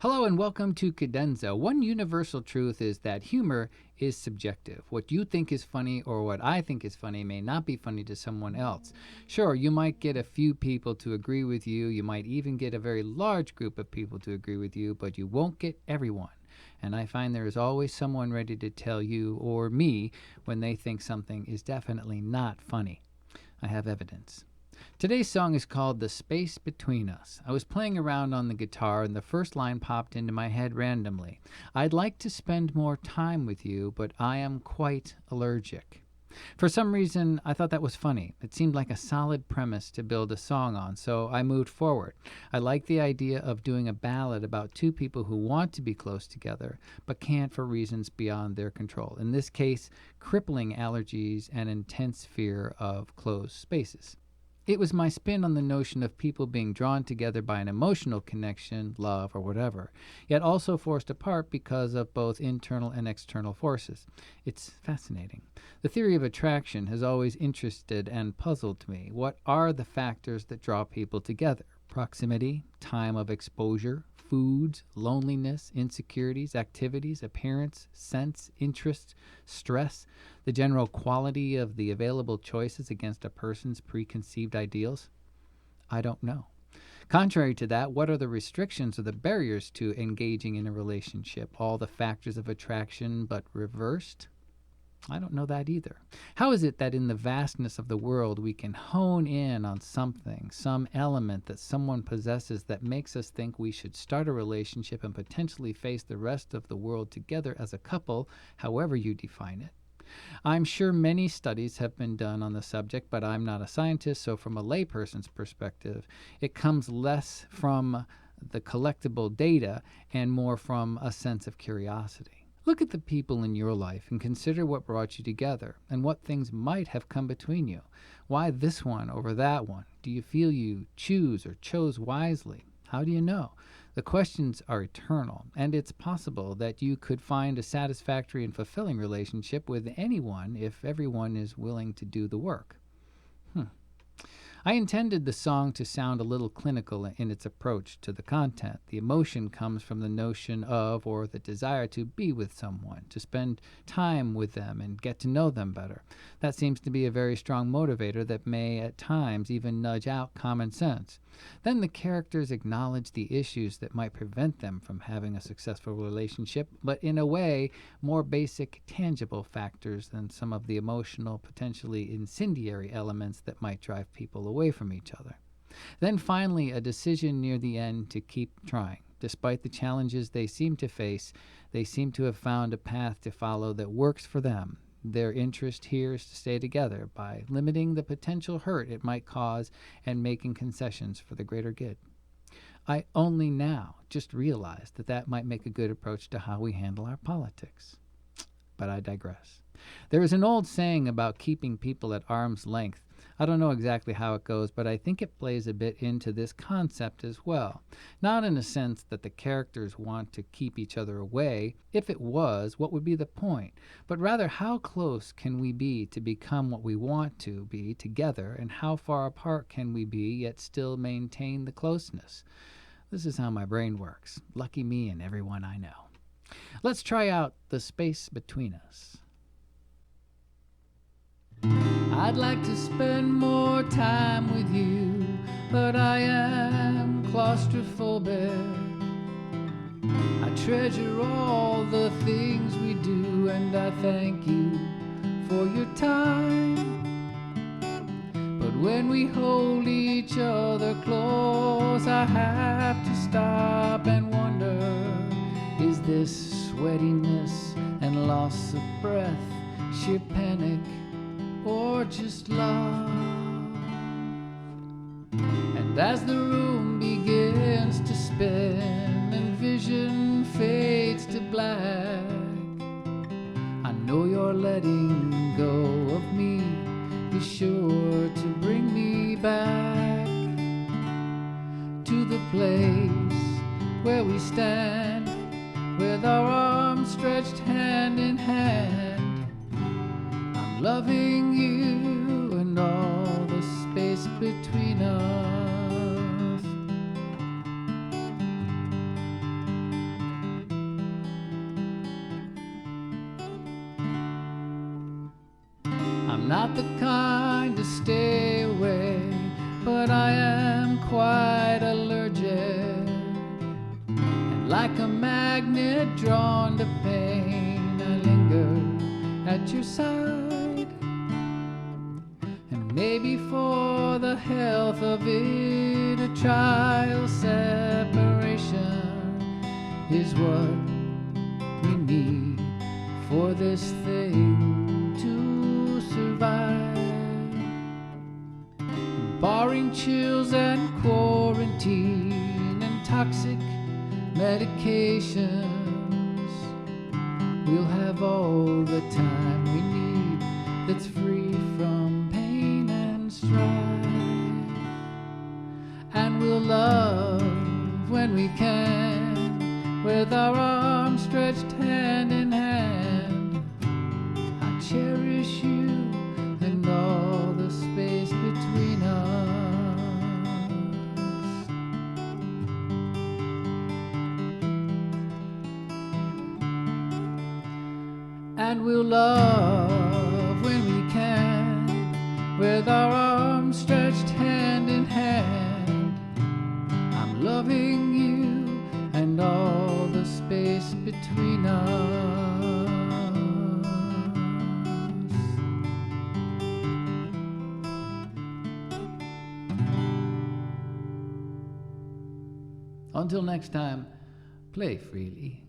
Hello and welcome to Cadenza. One universal truth is that humor is subjective. What you think is funny or what I think is funny may not be funny to someone else. Sure, you might get a few people to agree with you, you might even get a very large group of people to agree with you, but you won't get everyone. And I find there is always someone ready to tell you or me when they think something is definitely not funny. I have evidence. Today's song is called The Space Between Us. I was playing around on the guitar and the first line popped into my head randomly. I'd like to spend more time with you, but I am quite allergic. For some reason, I thought that was funny. It seemed like a solid premise to build a song on, so I moved forward. I like the idea of doing a ballad about two people who want to be close together, but can't for reasons beyond their control. In this case, crippling allergies and intense fear of closed spaces. It was my spin on the notion of people being drawn together by an emotional connection, love, or whatever, yet also forced apart because of both internal and external forces. It's fascinating. The theory of attraction has always interested and puzzled me. What are the factors that draw people together? Proximity, time of exposure, foods, loneliness, insecurities, activities, appearance, sense, interest, stress, the general quality of the available choices against a person's preconceived ideals? I don't know. Contrary to that, what are the restrictions or the barriers to engaging in a relationship? All the factors of attraction, but reversed? I don't know that either. How is it that in the vastness of the world we can hone in on something, some element that someone possesses that makes us think we should start a relationship and potentially face the rest of the world together as a couple, however you define it? I'm sure many studies have been done on the subject, but I'm not a scientist, so from a layperson's perspective, it comes less from the collectible data and more from a sense of curiosity. Look at the people in your life and consider what brought you together and what things might have come between you. Why this one over that one? Do you feel you choose or chose wisely? How do you know? The questions are eternal, and it's possible that you could find a satisfactory and fulfilling relationship with anyone if everyone is willing to do the work. I intended the song to sound a little clinical in its approach to the content. The emotion comes from the notion of or the desire to be with someone, to spend time with them and get to know them better. That seems to be a very strong motivator that may at times even nudge out common sense. Then the characters acknowledge the issues that might prevent them from having a successful relationship, but in a way, more basic, tangible factors than some of the emotional, potentially incendiary elements that might drive people away from each other. Then finally, a decision near the end to keep trying. Despite the challenges they seem to face, they seem to have found a path to follow that works for them. Their interest here is to stay together by limiting the potential hurt it might cause and making concessions for the greater good. I only now just realized that that might make a good approach to how we handle our politics. But I digress. There is an old saying about keeping people at arm's length. I don't know exactly how it goes, but I think it plays a bit into this concept as well. Not in a sense that the characters want to keep each other away. If it was, what would be the point? But rather, how close can we be to become what we want to be together, and how far apart can we be yet still maintain the closeness? This is how my brain works. Lucky me and everyone I know. Let's try out The Space Between Us. I'd like to spend more time with you, but I am claustrophobic. I treasure all the things we do, and I thank you for your time. But when we hold each other close, I have to stop and wonder, is this sweatiness and loss of breath sheer panic or just love? And as the room begins to spin and vision fades to black, I know you're letting go of me. Be sure to bring me back to the place where we stand with our arms stretched hand in hand. I'm loving you and all the space between us. not the kind to stay away, but I am quite allergic. And like a magnet drawn to pain, I linger at your side. And maybe for the health of it, a trial separation is what we need for this thing to survive. Barring chills and quarantine and toxic medications, we'll have all the time we need that's free from pain and strife. And we'll love when we can, with our arms stretched hand in hand. I cherish you and all the space between us. And we'll love when we can, with our arms stretched hand in hand. I'm loving you and all the space between us. Until next time, play freely.